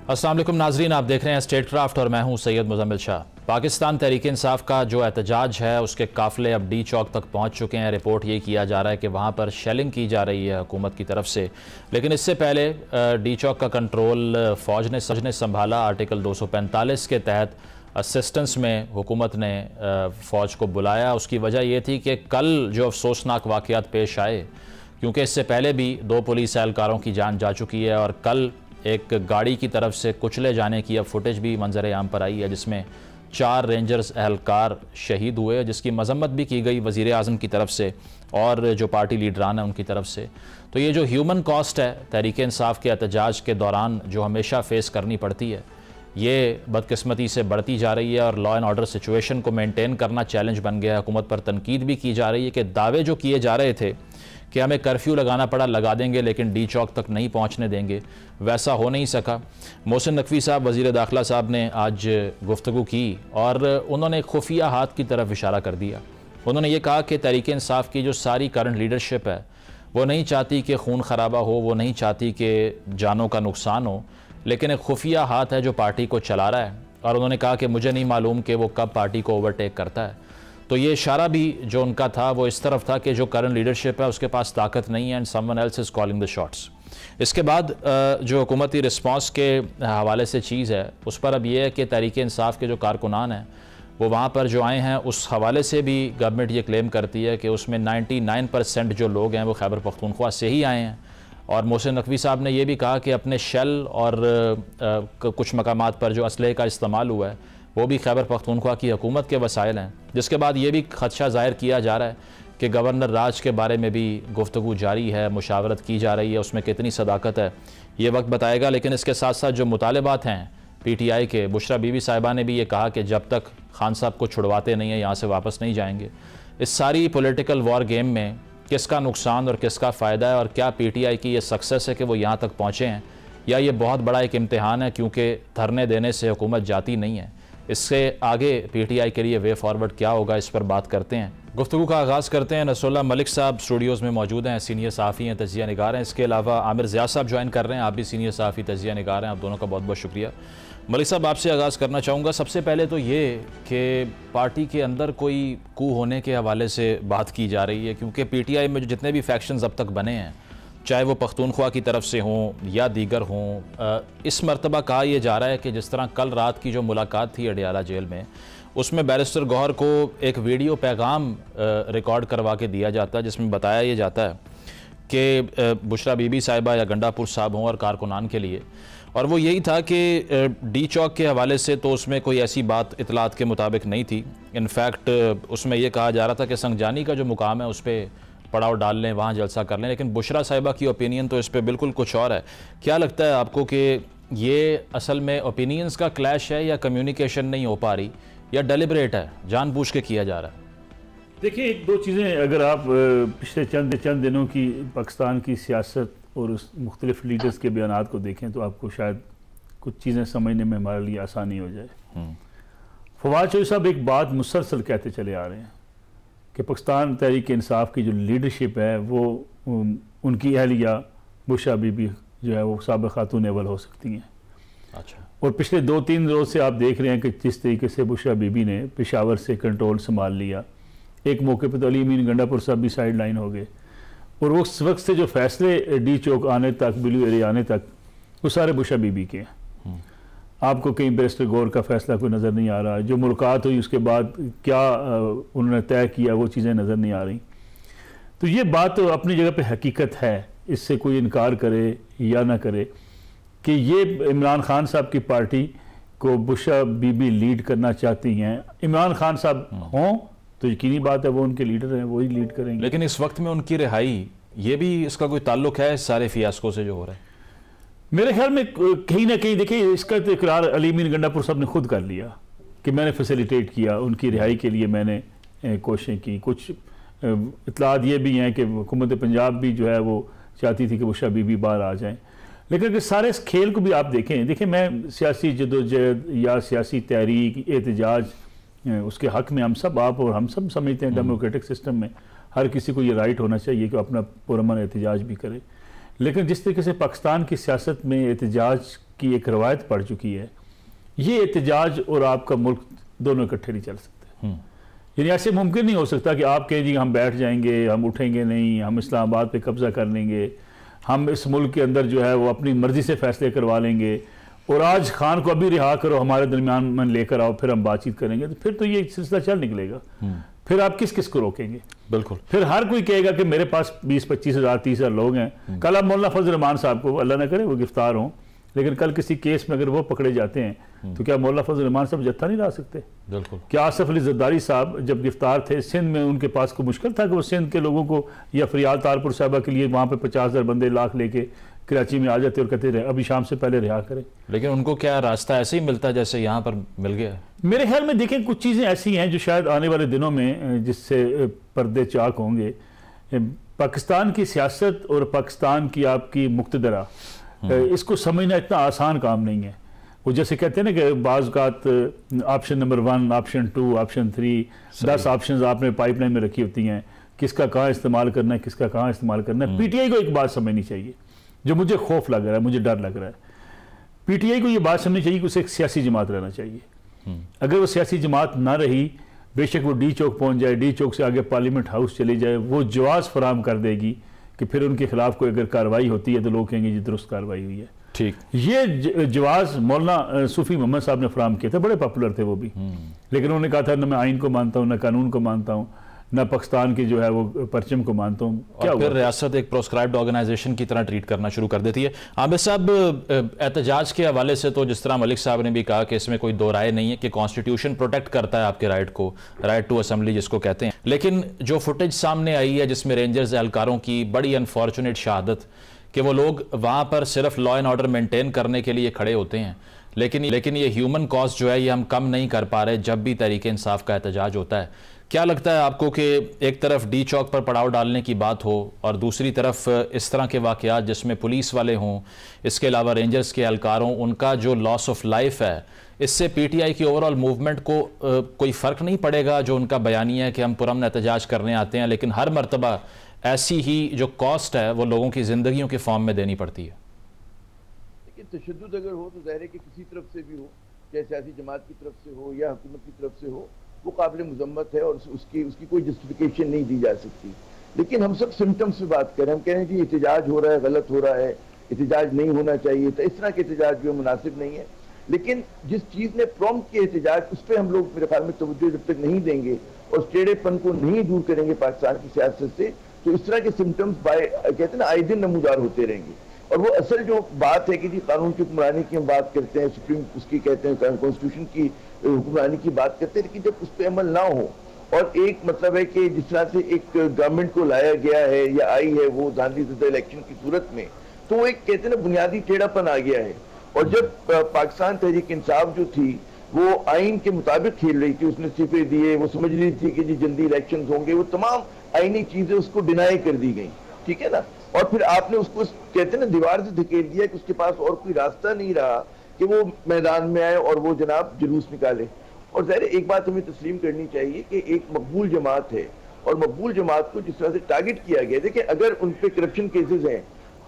अस्सलाम वालेकुम नाजरीन, आप देख रहे हैं स्टेट क्राफ्ट और मैं हूं सैयद मुजम्मिल शाह। पाकिस्तान तहरीक इंसाफ का जो एहतजाज है उसके काफ़िले अब डी चौक तक पहुंच चुके हैं। रिपोर्ट ये किया जा रहा है कि वहां पर शेलिंग की जा रही है हुकूमत की तरफ से, लेकिन इससे पहले डी चौक का कंट्रोल फ़ौज ने संभाला। आर्टिकल 245 के तहत असिस्टेंस में हुकूमत ने फ़ौज को बुलाया। उसकी वजह यह थी कि कल जो अफसोसनाक वाक़यात पेश आए, क्योंकि इससे पहले भी 2 पुलिस एहलकारों की जान जा चुकी है और कल एक गाड़ी की तरफ से कुचले जाने की अब फुटेज भी मंजर आम पर आई है, जिसमें 4 रेंजर्स एहलकार शहीद हुए, जिसकी मजम्मत भी की गई वज़ीर आज़म की तरफ से और जो पार्टी लीडरान है उनकी तरफ से। तो ये जो ह्यूमन कॉस्ट है तहरीक इंसाफ के एहतजाज के दौरान जो हमेशा फेस करनी पड़ती है, ये बदकिस्मती से बढ़ती जा रही है और लॉ एंड ऑर्डर सिचुएशन को मेंटेन करना चैलेंज बन गया है। हुकूमत पर तनकीद भी की जा रही है कि दावे जो किए जा रहे थे कि हमें कर्फ्यू लगाना पड़ा, लगा देंगे लेकिन डी चौक तक नहीं पहुंचने देंगे, वैसा हो नहीं सका। मोहसिन नकवी साहब वज़ीर दाखिला साहब ने आज गुफ्तगू की और उन्होंने खुफिया हाथ की तरफ इशारा कर दिया। उन्होंने ये कहा कि तहरीक इंसाफ की जो सारी करंट लीडरशिप है वो नहीं चाहती कि खून खराबा हो, वो नहीं चाहती कि जानों का नुकसान हो, लेकिन एक खुफिया हाथ है जो पार्टी को चला रहा है। और उन्होंने कहा कि मुझे नहीं मालूम कि वो कब पार्टी को ओवरटेक करता है। तो ये इशारा भी जो उनका था वो इस तरफ था कि जो करंट लीडरशिप है उसके पास ताकत नहीं है and someone else is calling the shots. इसके बाद जो हुकूमती रिस्पांस के हवाले से चीज़ है उस पर अब ये है कि तहरीक इंसाफ के जो कारकुनान हैं वो वहाँ पर जो आए हैं, उस हवाले से भी गवर्नमेंट ये क्लेम करती है कि उसमें 99% जो लोग हैं वो खैबर पख्तूनख्वा से ही आए हैं। और मोहसिन नकवी साहब ने यह भी कहा कि अपने शेल और कुछ मकामात पर जो असलहे का इस्तेमाल हुआ है वो भी खैबर पख्तूनख्वा की हुकूमत के वसाइल हैं। जिसके बाद ये भी खदशा ज़ाहिर किया जा रहा है कि गवर्नर राज के बारे में भी गुफ्तगू जारी है, मुशावरत की जा रही है, उसमें कितनी सदाकत है ये वक्त बताएगा। लेकिन इसके साथ साथ जो मुतालबात हैं PTI के, बुशरा बीबी साहिबा ने भी ये कहा कि जब तक खान साहब को छुड़वाते नहीं हैं यहाँ से वापस नहीं जाएंगे। इस सारी पॉलिटिकल वॉर गेम में किसका नुकसान और किसका फ़ायदा है, और क्या PTI की ये सक्सेस है कि वो यहाँ तक पहुँचे हैं, या ये बहुत बड़ा एक इम्तिहान है क्योंकि धरने देने से हुकूमत जाती नहीं है। इससे आगे PTI के लिए वे फॉरवर्ड क्या होगा, इस पर बात करते हैं। गुफ्तगू का आगाज़ करते हैं। नसरुल्लाह मलिक साहब स्टूडियोज़ में मौजूद हैं, सीनियर सहाफ़ी हैं, तजिया निगार हैं। इसके अलावा आमिर ज़िया साहब ज्वाइन कर रहे हैं, आप भी सीनियर सहाफ़ी तजिया निगार हैं। आप दोनों का बहुत बहुत शुक्रिया। मलिक साहब, आपसे आगाज़ करना चाहूँगा। सबसे पहले तो ये कि पार्टी के अंदर कोई कू होने के हवाले से बात की जा रही है, क्योंकि PTI में जितने भी फैक्शंस अब तक बने हैं, चाहे वो पख्तूनख्वा की तरफ से हों या दीगर हों, इस मरतबा कहा यह जा रहा है कि जिस तरह कल रात की जो मुलाकात थी अडियाला जेल में, उसमें बैरिस्टर गौहर को एक वीडियो पैगाम रिकॉर्ड करवा के दिया जाता है जिसमें बताया यह जाता है कि बुशरा बीबी साहिबा या गंडापुर साहब हों और कारकुनान के लिए, और वो यही था कि डी चौक के हवाले से तो उसमें कोई ऐसी बात इतलात के मुताबिक नहीं थी। इनफैक्ट उसमें यह कहा जा रहा था कि संगजानी का जो मुकाम है उस पर पड़ाव डाल लें, वहाँ जलसा कर लें, लेकिन बुशरा साहिबा की ओपिनियन तो इस पर बिल्कुल कुछ और है। क्या लगता है आपको कि ये असल में ओपिनियंस का क्लैश है या कम्युनिकेशन नहीं हो पा रही, या डेलिब्रेट है, जानबूझ के किया जा रहा है? देखिए, एक दो चीज़ें अगर आप पिछले चंद दिनों की पाकिस्तान की सियासत और उस मुख्तलिफ लीडर्स के बयानात को देखें तो आपको शायद कुछ चीज़ें समझने में हमारे लिए आसानी हो जाए। फवाद चौधरी साहब एक बात मुसलसल कहते चले आ रहे हैं कि पाकिस्तान तहरीक इंसाफ की जो लीडरशिप है वो उनकी अहलिया बुशरा बीबी जो है वो साबिक़ खातून अव्वल हो सकती हैं। अच्छा। और पिछले 2-3 रोज़ से आप देख रहे हैं कि जिस तरीके से बुशरा बीबी ने पेशावर से कंट्रोल संभाल लिया, एक मौके पर तो अली अमीन गंडापुर साहब भी साइड लाइन हो गए, और उस वक्त से जो फैसले डी चौक आने तक, ब्लू एरिया आने तक, वो सारे बुशरा बीबी के हैं। आपको कहीं बैरिस्टर गौर का फैसला कोई नज़र नहीं आ रहा, जो मुलाकात हुई उसके बाद क्या उन्होंने तय किया वो चीज़ें नज़र नहीं आ रही। तो ये बात तो अपनी जगह पे हकीकत है, इससे कोई इनकार करे या ना करे कि ये इमरान खान साहब की पार्टी को बुशरा बीबी लीड करना चाहती हैं। इमरान खान साहब हों तो यकीनी बात है वो उनके लीडर हैं, वही लीड करेंगे। लेकिन इस वक्त में उनकी रिहाई, ये भी इसका कोई ताल्लुक है इस सारे फियास्को से जो हो रहा है? मेरे ख्याल में कहीं ना कहीं देखिए, इसका तो इकरार अली अमीन गंडापुर साहब ने खुद कर लिया कि मैंने फैसिलिटेट किया, उनकी रिहाई के लिए मैंने कोशिशें की। कुछ इतलात ये भी हैं कि हुकूमत पंजाब भी जो है वो चाहती थी कि बुशरा बीबी बाहर आ जाएं। लेकिन अगर सारे इस खेल को भी आप देखें, मैं सियासी जदोजहद या सियासी तहरीक, एहतजाज, उसके हक़ में हम सब, आप और हम सब समझते हैं डेमोक्रेटिक सिस्टम में हर किसी को ये राइट होना चाहिए कि अपना पुरअमन एहतजाज भी करे। लेकिन जिस तरीके से पाकिस्तान की सियासत में एहतजाज की एक रवायत पड़ चुकी है, ये एहतजाज और आपका मुल्क दोनों इकट्ठे नहीं चल सकते। यानी ऐसे मुमकिन नहीं हो सकता कि आप कहें जी हम बैठ जाएंगे, हम उठेंगे नहीं, हम इस्लामाबाद पे कब्जा कर लेंगे, हम इस मुल्क के अंदर जो है वो अपनी मर्जी से फैसले करवा लेंगे और आज खान को अभी रिहा करो, हमारे दरमियान में लेकर आओ, फिर हम बातचत करेंगे। तो फिर तो ये सिलसिला चल निकलेगा। फिर आप किस किस को रोकेंगे? बिल्कुल। फिर हर कोई कहेगा कि मेरे पास 20-25 हज़ार 30 हज़ार लोग हैं। कल आप मौलाना फजल रहमान साहब को, अल्लाह ना करे वो गिरफ्तार हों, लेकिन कल किसी केस में अगर वो पकड़े जाते हैं तो क्या मौलाना फजल रहमान साहब जत्था नहीं ला सकते? बिल्कुल। क्या आसफ अली जरदारी साहब जब गिरफ्तार थे सिंध में, उनके पास को मुश्किल था कि वो सिंध के लोगों को या फरियाद तारपुर साहबा के लिए वहाँ पे 50,000 बंदे लाख लेके कराची में आ जाते और कहते रहे अभी शाम से पहले रिहा करें? लेकिन उनको क्या रास्ता ऐसे ही मिलता है जैसे यहाँ पर मिल गया? मेरे ख्याल में देखें कुछ चीज़ें ऐसी हैं जो शायद आने वाले दिनों में जिससे पर्दे चाक होंगे। पाकिस्तान की सियासत और पाकिस्तान की आपकी मुक्तदरा, इसको समझना इतना आसान काम नहीं है। वो जैसे कहते हैं ना कि बाज़ औक़ात option number 1, option 2, option 3, 10 option आपने पाइपलाइन में रखी होती हैं, किसका कहाँ इस्तेमाल करना है, किसका कहाँ इस्तेमाल करना है। पीटीआई को एक बात समझनी चाहिए जो मुझे खौफ लग रहा है, मुझे डर लग रहा है। पीटीआई को ये बात समझनी चाहिए कि उसे एक सियासी जमात रहना चाहिए। अगर वो सियासी जमात ना रही, बेशक वो डी चौक पहुंच जाए, डी चौक से आगे पार्लियामेंट हाउस चली जाए, वो जवाज़ फराम कर देगी कि फिर उनके खिलाफ कोई अगर कार्रवाई होती है तो लोग कहेंगे जी दुरुस्त कार्रवाई हुई है। ठीक, ये जवाज़ मौलाना सूफी मोहम्मद साहब ने फराम किए थे, बड़े पॉपुलर थे वो भी, लेकिन उन्होंने कहा था न मैं आइन को मानता हूँ, न कानून को मानता हूँ, न पाकिस्तान की जो है वो परचम को मानता हूँ। क्या फिर रियासत एक प्रोस्क्राइब्ड ऑर्गेनाइजेशन की तरह ट्रीट करना शुरू कर देती है। आमिर साहब, एहतजाज के हवाले से तो जिस तरह मलिक साहब ने भी कहा कि इसमें कोई दो राय नहीं है कि कॉन्स्टिट्यूशन प्रोटेक्ट करता है आपके राइट को, राइट टू असेंबली जिसको कहते हैं, लेकिन जो फुटेज सामने आई है जिसमें रेंजर्स एहलकारों की बड़ी अनफॉर्चुनेट शहादत कि वो लोग वहाँ पर सिर्फ लॉ एंड ऑर्डर मेंटेन करने के लिए खड़े होते हैं, लेकिन ये ह्यूमन कॉस्ट जो है ये हम कम नहीं कर पा रहे जब भी तहरीक इंसाफ का एहतजाज होता है। क्या लगता है आपको कि एक तरफ डी चौक पर पड़ाव डालने की बात हो और दूसरी तरफ इस तरह के वाक़यात जिसमें पुलिस वाले हों, इसके अलावा रेंजर्स के एहलकार हों, उनका जो लॉस ऑफ लाइफ है, इससे पीटीआई की ओवरऑल मूवमेंट को कोई फ़र्क नहीं पड़ेगा? जो उनका बयानिया है कि हम पुरअमन एहतजाज करने आते हैं लेकिन हर मरतबा ऐसी ही जो कॉस्ट है वो लोगों की ज़िंदगियों के फॉर्म में देनी पड़ती है। लेकिन तशद्दुद अगर हो तो ज़ाहिर है कि किसी तरफ से भी हो, चाहे सियासी जमात की तरफ से हो या हुकूमत की तरफ से हो, वो काबिल मुजम्मत है और उसकी कोई जस्टिफिकेशन नहीं दी जा सकती। लेकिन हम सब सिम्टम्स पे बात करें, हम कह रहे हैं कि एहतजाज हो रहा है, गलत हो रहा है, एहतजाज नहीं होना चाहिए था, इस तरह के एहतजाज जो मुनासिब नहीं है। लेकिन जिस चीज़ ने प्रॉम्प्ट किया एहतजाज, उस पर हम लोग मेरे ख्याल में तवज्जो जब तक नहीं देंगे और टेढ़ेपन को नहीं दूर करेंगे पाकिस्तान की सियासत से, तो इस तरह के सिम्टम्स कहते हैं ना आए दिन नमूदार होते रहेंगे। और वो असल जो बात है कि जी कानून की हुक्मरानी की हम बात करते हैं, सुप्रीम उसकी कहते हैं कॉन्स्टिट्यूशन की हुक्मरानी की बात करते हैं, लेकिन जब उस पर अमल ना हो और एक मतलब है कि जिस तरह से एक गवर्नमेंट को लाया गया है या आई है वो धांधलीज़दा इलेक्शन की सूरत में, तो वो एक कहते हैं ना बुनियादी टेढ़ापन आ गया है। और जब पाकिस्तान तहरीक इंसाफ जो थी वो आइन के मुताबिक खेल रही थी, उसने इस्तीफे दिए, वो समझ रही थी कि जी जल्दी इलेक्शन होंगे, वो तमाम आइनी चीजें उसको डिनाई कर दी गई, ठीक है ना। और फिर आपने उसको कहते हैं ना दीवार से धकेल दिया कि उसके पास और कोई रास्ता नहीं रहा कि वो मैदान में आए और वो जनाब जुलूस निकाले। और ज़ाहिर एक बात हमें तस्लीम करनी चाहिए कि एक मकबूल जमात है और मकबूल जमात को जिस तरह से टारगेट किया गया, देखिए अगर उन पर करप्शन केसेस हैं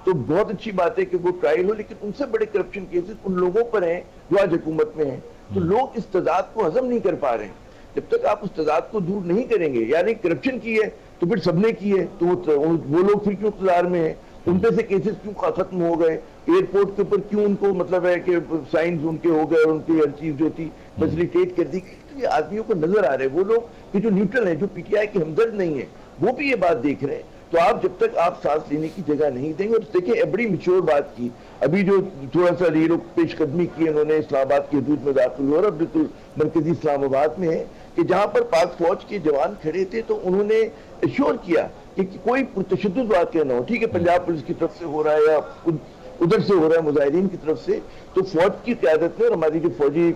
तो बहुत अच्छी बात है कि वो ट्रायल हो, लेकिन उनसे बड़े करप्शन केसेस उन लोगों पर हैं जो आज हुकूमत में हैं। तो लोग इस तजाद को हजम नहीं कर पा रहे हैं। जब तक आप उस तजाद को दूर नहीं करेंगे, यानी करप्शन की है तो फिर सबने की है, तो वो लोग फिर क्यों इंतजार में है, उन पे से केसेस क्यों खत्म हो गए, एयरपोर्ट के ऊपर क्यों उनको मतलब है कि साइंस उनके हो गए, उनकी हर चीज जो थी फैसिलिटेट कर दी। तो ये आदमियों को नजर आ रहे हैं, वो लोग कि जो न्यूट्रल है, जो पीटीआई के हमदर्द नहीं है, वो भी ये बात देख रहे हैं। तो आप जब तक आप सांस लेने की जगह नहीं देंगे, और देखिए बड़ी मिच्योर बात की, अभी जो थोड़ा सा रीलो पेशकदमी की उन्होंने इस्लामाबाद की हदूद में दाखिल हुआ और बिल्कुल मरकजी इस्लामाबाद में है कि जहां पर पाक फौज के जवान खड़े थे, तो उन्होंने एश्योर किया कि कोई तशद्दुद वाक़या ना हो। ठीक है, पंजाब पुलिस की तरफ से हो रहा है या उधर से हो रहा है मुजाहिरीन की तरफ से, तो फौज की क़यादत में और हमारी जो फौजी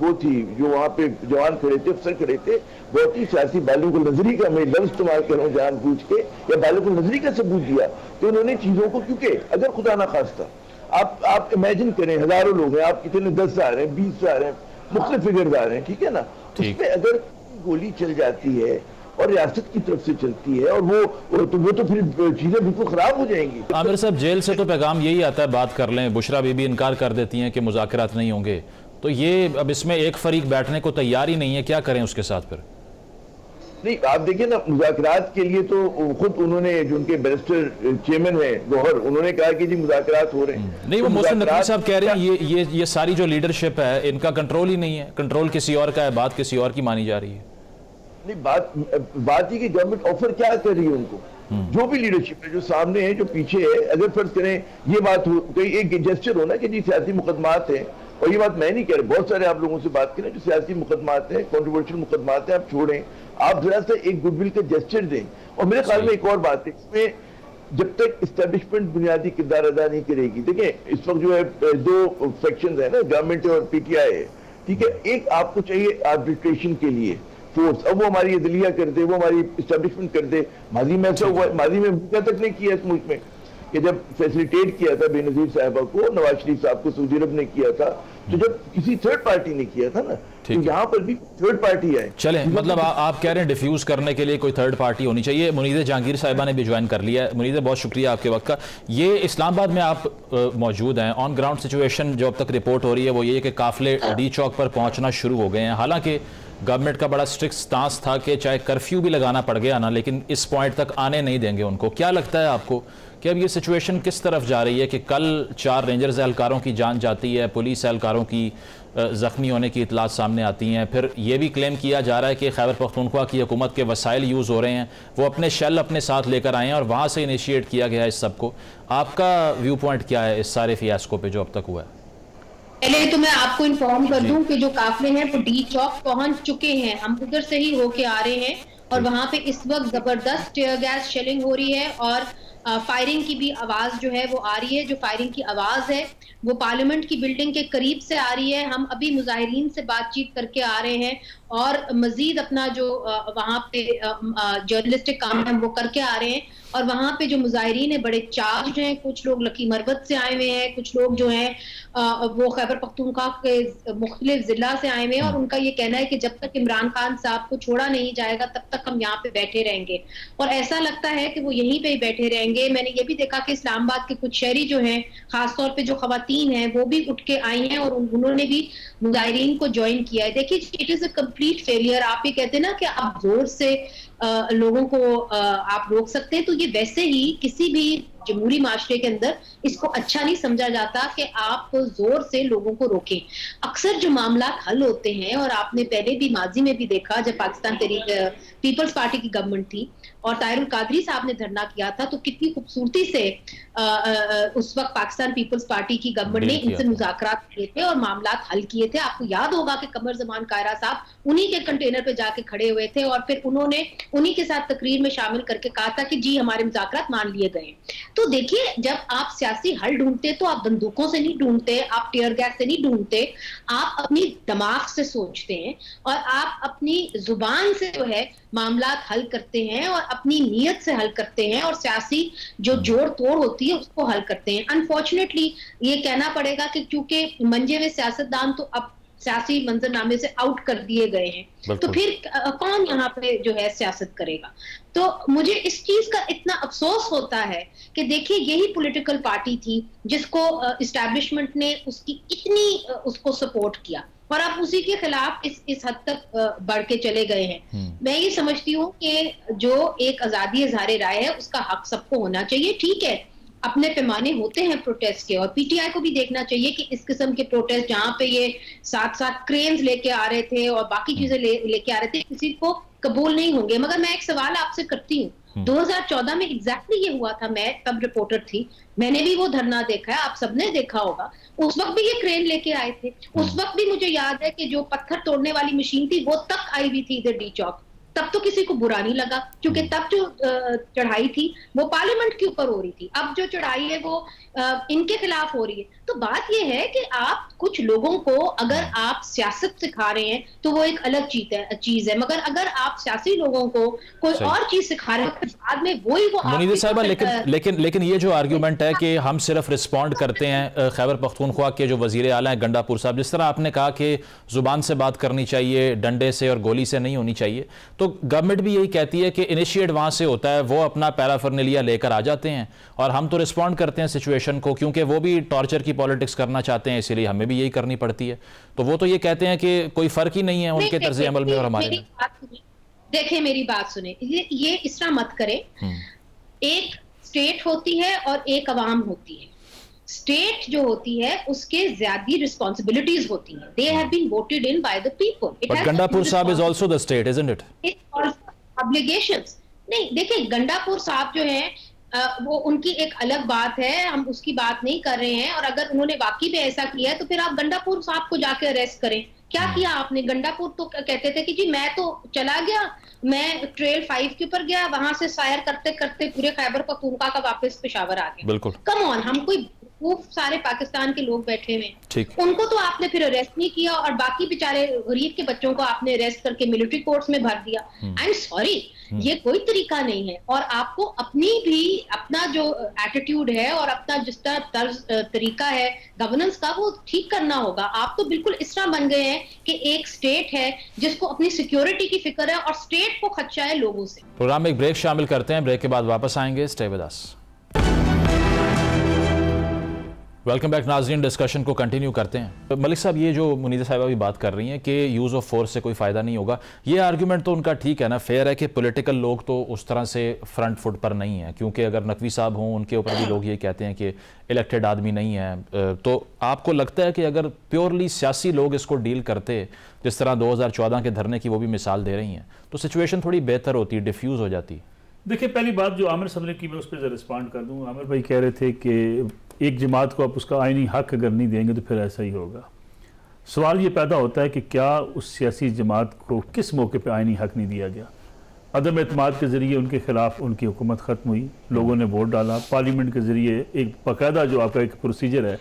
वो थी, जो वहाँ पे जवान खड़े थे, अफसर खड़े थे, बहुत ही सियासी बालिगुल नजरी का मैं लफ्ज़ इस्तेमाल कर रहा हूँ जानबूझ के, या बालिगुल नजरी का सबूत दिया कि उन्होंने चीज़ों को, क्योंकि अगर खुदा ना खास्ता आप इमेजिन करें हज़ारों लोग हैं, आप कितने 10 आ रहे हैं, 20 आ रहे हैं, मुख्तलिफ फिगर्स आ रहे हैं, ठीक है ना, उसमें अगर गोली चल जाती है और रियासत की तरफ से चलती है, और वो तो फिर चीजें बिल्कुल खराब हो जाएंगी। आमिर साहब, जेल से तो पैगाम यही आता है, बात कर लें, बुशरा बीबी इनकार कर देती हैं कि मुज़ाकरात नहीं होंगे, तो ये अब इसमें एक फरीक बैठने को तैयार ही नहीं है, क्या करें उसके साथ फिर? नहीं, आप देखिए ना, मुज़ाकरात के लिए तो खुद उन्होंने, जो उनके बैरिस्टर चेयरमैन हैं गौहर, उन्होंने कहा कि जी मुज़ाकरात हो रहे हैं। नहीं, वो मोहसिन नकवी साहब कह रहे हैं ये सारी जो लीडरशिप है इनका कंट्रोल ही नहीं है, कंट्रोल किसी और का है, बात किसी और की मानी जा रही है। नहीं, बात ही कि गवर्नमेंट ऑफर क्या कर रही है उनको, जो भी लीडरशिप है, जो सामने है, जो पीछे है। अगर फर्ज करें ये बात हो, कोई एक जेस्चर हो ना कि जी सियासी मुकदमात है, और ये बात मैं नहीं कह रहा, बहुत सारे आप लोगों से बात करें जो सियासी मुकदमात हैं, कंट्रोवर्शियल मुकदमात हैं, आप छोड़ें, आप जरा सा एक गुडविल का जेस्चर दें। और मेरे ख्याल में एक और बात है इसमें, जब तक इस्टेब्लिशमेंट बुनियादी किरदार अदा नहीं करेगी, देखिए इस वक्त जो है दो सेक्शन है ना, गवर्नमेंट और पीटीआई है, ठीक है। एक आपको चाहिए आर्बिट्रेशन के लिए फोर्स, अब वो हमारी अदलिया कर दे, वो हमारी इस्टेब्लिशमेंट कर दे। माजी में ऐसा हुआ, माजी में भूखा तक नहीं किया इस मुल्क में, कि जब फैसिलिटेट किया था बेनजीर साहबा को, नवाज शरीफ साहब को सऊदी अरब ने किया था, तो जब किसी थर्ड पार्टी ने किया था ना, तो यहाँ पर भी थर्ड पार्टी है। चले, मतलब आप कह रहे हैं डिफ्यूज करने के लिए कोई थर्ड पार्टी होनी चाहिए। मुनीर जहांगीर साहिबा ने भी ज्वाइन कर लिया है। मुनीर, बहुत शुक्रिया आपके वक्त का। ये इस्लामाबाद में आप मौजूद हैं, ऑन ग्राउंड सिचुएशन जो अब तक रिपोर्ट हो रही है वो ये है कि काफिले डी चौक पर पहुंचना शुरू हो गए हैं। हालांकि गवर्नमेंट का बड़ा स्ट्रिक्ट स्टांस था कि चाहे कर्फ्यू भी लगाना पड़ गया ना, लेकिन इस पॉइंट तक आने नहीं देंगे उनको। क्या लगता है आपको कि अब ये सिचुएशन किस तरफ जा रही है कि कल 4 रेंजर्स एहलकारों की जान जाती है, पुलिस एहलकारों की ज़ख्मी होने की इतलात सामने आती हैं, फिर ये भी क्लेम किया जा रहा है कि खैबर पख्तूनख्वा की हुकूमत के वसाइल यूज़ हो रहे हैं, वो अपने शेल अपने साथ लेकर आए हैं और वहाँ से इनिशिएट किया गया है इस सब को। आपका व्यू पॉइंट क्या है इस सारे फियास्को पे जो अब तक हुआ है? पहले तो मैं आपको इन्फॉर्म कर दूं कि जो काफिले हैं वो डी चौक पहुंच चुके हैं, हम उधर से ही होके आ रहे हैं, और वहां पे इस वक्त जबरदस्त टीयर गैस शेलिंग हो रही है और फायरिंग की भी आवाज जो है वो आ रही है। जो फायरिंग की आवाज है वो पार्लियामेंट की बिल्डिंग के करीब से आ रही है। हम अभी मुजाहिरीन से बातचीत करके आ रहे हैं और मजीद अपना जो वहां पे जर्नलिस्टिक काम है वो करके आ रहे हैं, और वहां पे जो मुजाहिरीन है बड़े चार्ज हैं। कुछ लोग लकी मरबत से आए हुए हैं, कुछ लोग जो हैं वो खैबर पख्तूनख्वा के मुख्तलिफ जिला से आए हुए हैं, और उनका ये कहना है कि जब तक इमरान खान साहब को छोड़ा नहीं जाएगा तब तक हम यहाँ पे बैठे रहेंगे, और ऐसा लगता है कि वो यहीं पे ही बैठे रहेंगे। मैंने ये भी देखा कि इस्लामाबाद के कुछ शहरी जो हैं, खासतौर पे जो खवातीन हैं, वो भी उठ के आई हैं और उन्होंने भी मुजाहिरीन को ज्वाइन किया है। देखिए, it is a complete failure. आप ये कहते हैं ना कि आप जोर से लोगों को आप रोक सकते हैं, तो ये वैसे ही किसी भी जमहूरी माशरे के अंदर इसको अच्छा नहीं समझा जाता कि आप जोर से लोगों को रोकें। अक्सर जो मामला हल होते हैं, और आपने पहले भी माजी में भी देखा जब पाकिस्तान पीपल्स पार्टी की गवर्नमेंट थी और ताहिरुल कादरी साहब ने धरना किया था, तो कितनी खूबसूरती से उस वक्त पाकिस्तान पीपल्स पार्टी की गवर्नमेंट ने इनसे मुज़ाकरात किए थे और मामला हल किए थे। आपको याद होगा कि कमर जमान कायरा साहब उन्हीं के कंटेनर पे जाके खड़े हुए थे और फिर उन्होंने उन्हीं के साथ तकरीर में शामिल करके कहा था कि जी हमारे मुज़ाकरात मान लिए गए। तो देखिए, जब आप सियासी हल ढूंढते तो आप बंदूकों से नहीं ढूंढते, आप टीयर गैस से नहीं ढूंढते, आप अपनी दिमाग से सोचते हैं और आप अपनी जुबान से जो है मामलात हल करते हैं और अपनी नीयत से हल करते हैं और सियासी जो जोड़ तोड़ होती है उसको हल करते हैं। अनफॉर्चुनेटली ये कहना पड़ेगा कि क्योंकि मंजे हुए सियासतदान तो अब सियासी मंजरनामे से आउट कर दिए गए हैं, तो फिर कौन यहाँ पे जो है सियासत करेगा। तो मुझे इस चीज का इतना अफसोस होता है कि देखिए, यही पॉलिटिकल पार्टी थी जिसको इस्टेब्लिशमेंट ने उसकी इतनी उसको सपोर्ट किया और आप उसी के खिलाफ इस हद तक बढ़ के चले गए हैं। मैं ये समझती हूँ कि जो एक आजादी इज़हार राय है उसका हक सबको होना चाहिए। ठीक है, अपने पैमाने होते हैं प्रोटेस्ट के, और पीटीआई को भी देखना चाहिए कि इस किस्म के प्रोटेस्ट जहां पे ये साथ साथ क्रेन्स लेके आ रहे थे और बाकी चीजें लेके आ रहे थे, किसी को कबूल नहीं होंगे। मगर मैं एक सवाल आपसे करती हूँ, 2014 में एग्जैक्टली ये हुआ था। मैं तब रिपोर्टर थी, मैंने भी वो धरना देखा है, आप सबने देखा होगा। उस वक्त भी ये क्रेन लेके आए थे, उस वक्त भी मुझे याद है कि जो पत्थर तोड़ने वाली मशीन थी वो तक आई हुई थी इधर डी चौक। तब तो किसी को बुरा नहीं लगा क्योंकि तब जो चढ़ाई थी वो पार्लियामेंट के ऊपर हो रही थी, अब जो चढ़ाई है वो इनके खिलाफ हो रही है। तो बात यह है कि आप कुछ लोगों को अगर आप सियासत सिखा रहे हैं तो वो एक अलग चीज है, मगर अगर आप सियासी लोगों को कोई और चीज सिखा रहे हैं बाद में वही वो मुनीर साहिबा, लेकिन ये जो आर्ग्यूमेंट है कि हम सिर्फ रिस्पॉन्ड करते हैं, खैबर पख्तूनख्वा के जो वजीर आला हैं गंडापुर साहब, जिस तरह आपने कहा कि जुबान से बात करनी चाहिए, डंडे से और गोली से नहीं होनी चाहिए, तो तो गवर्नमेंट भी यही कहती है कि इनिशिएट वहां से होता है, वो अपना पैराफर्नेलिया लेकर आ जाते हैं और हम तो रिस्पॉन्ड करते हैं सिचुएशन को, क्योंकि वो भी टॉर्चर की पॉलिटिक्स करना चाहते हैं, इसीलिए हमें भी यही करनी पड़ती है। तो वो तो ये कहते हैं कि कोई फर्क ही नहीं है उनके तर्ज अमल में और हमारे में। देखिए मेरी बात सुने, ये इस तरह मत करें। एक स्टेट होती है और एक अवाम होती है। स्टेट जो होती है उसके ज्यादा रिस्पॉन्सिबिलिटीज होती हैं। They have been voted in by the people. But Gandapur साहब is also the state, isn't it? Obligations नहीं, देखिए गंडापुर साहब जो है वो उनकी एक अलग बात है, हम उसकी बात नहीं कर रहे हैं। और अगर उन्होंने वाकई में ऐसा किया है तो फिर आप गंडापुर साहब को जाके अरेस्ट करें। क्या किया आपने? गंडापुर तो कहते थे कि जी मैं तो चला गया, मैं ट्रेल 5 के ऊपर गया, वहां से सायर करते करते पूरे खैबर पख्तूनख्वा का वापस पेशावर आ गया। बिल्कुल। कम ऑन, हम कोई वो सारे पाकिस्तान के लोग बैठे हुए, उनको तो आपने फिर अरेस्ट नहीं किया और बाकी बेचारे गरीब के बच्चों को आपने अरेस्ट करके मिलिट्री कोर्ट्स में भर दिया। आई एम सॉरी, ये कोई तरीका नहीं है। और आपको अपनी भी अपना जो एटीट्यूड है और अपना जिस तरह तरीका है गवर्नेंस का वो ठीक करना होगा। आप तो बिल्कुल इस तरह बन गए हैं कि एक स्टेट है जिसको अपनी सिक्योरिटी की फिक्र है और स्टेट को खदशा है लोगों से। प्रोग्राम में एक ब्रेक शामिल करते हैं, ब्रेक के बाद वापस आएंगे। Stay with us. Welcome back नाज़रीन, डिस्कशन को कंटिन्यू करते हैं। मलिक साहब, ये जो मुनीदा साहिबा भी बात कर रही हैं कि यूज़ ऑफ फोर्स से कोई फ़ायदा नहीं होगा, ये आर्गूमेंट तो उनका ठीक है ना, फेयर है कि पॉलिटिकल लोग तो उस तरह से फ्रंट फुट पर नहीं है, क्योंकि अगर नकवी साहब हों उनके ऊपर भी लोग ये कहते हैं कि इलेक्टेड आदमी नहीं है। तो आपको लगता है कि अगर प्योरली सियासी लोग इसको डील करते, जिस तरह 2014 के धरने की वो भी मिसाल दे रही हैं, तो सिचुएशन थोड़ी बेहतर होती, डिफ्यूज़ हो जाती? देखिए, पहली बात जो आमिर साहब ने की, मैं उस पर रिस्पॉन्ड कर दूँ। आमिर भाई कह रहे थे कि एक जमात को आप उसका आईनी हक अगर नहीं देंगे तो फिर ऐसा ही होगा। सवाल ये पैदा होता है कि क्या उस सियासी जमात को किस मौके पर आईनी हक नहीं दिया गया? अदम एतमाद के ज़रिए उनके खिलाफ उनकी हुकूमत ख़त्म हुई, लोगों ने वोट डाला, पार्लियामेंट के ज़रिए एक बाकायदा जो आपका एक प्रोसीजर है